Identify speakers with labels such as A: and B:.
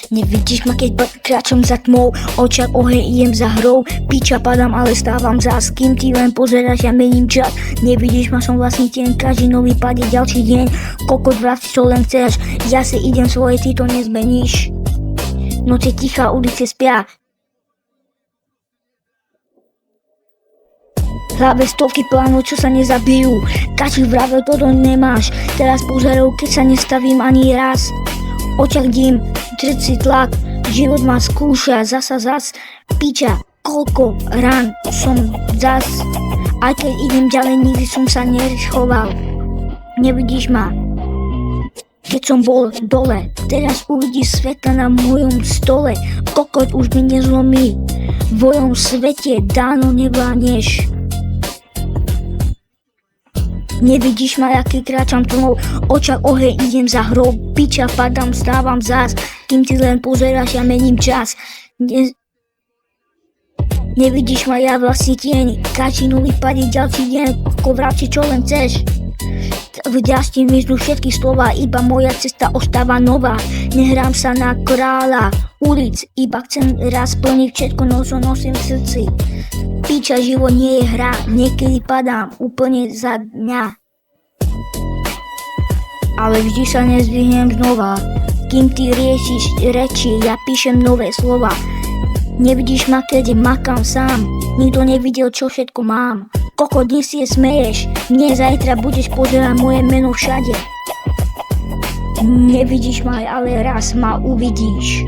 A: Nevidíš ma, keď kráčam za tmou, očak oheň, idem za hrou, piča padám, ale stávam zás, kým ty len pozeráš, ja mením čas. Nevidíš ma, som vlastný deň, každý nový pád je ďalší deň, kokot vrací, čo len chceš, ja si idem svoje, ty to nezmeníš. Noc je tichá, ulice spia, v hlave stovky plánov, čo sa nezabijú, každý vravel, toto nemáš, teraz pozerajú, keď sa nestavím ani raz. Očak dím, drci tlak, život ma skúša, zas, piča, koľko rán som zas, aj keď idem ďalej, nikdy som sa neschoval, nevidíš ma, keď som bol dole, teraz uvidíš svetla na mojom stole, kokot už mi nezlomí, v mojom svete dáno nevládneš. Nevidíš ma, aký kráčam tmou, očak oheň, idem za hrou, piča padám, stávam zás, kým ty len pozeráš, ja mením čas. Nevidíš ma, ja vlastný tieň, každý nový pád je ďalší deň, ako vrací, čo len chceš. V ďasti miznú všetky slova, iba moja cesta ostáva nová, nehrám sa na kráľa ulic, iba chcem raz plniť všetko, no čo nosím v srdci. Piča, život nie je hra, niekedy padám úplne za dňa, ale vždy sa nezdvihnem znova, kým ty riešiš reči, ja píšem nové slova. Nevidíš ma, keď makám sám, nikto nevidel, čo všetko mám. Koko, dnes si je smeješ, mne zajtra budeš pozerať moje meno všade. Nevidíš ma, ale raz ma uvidíš.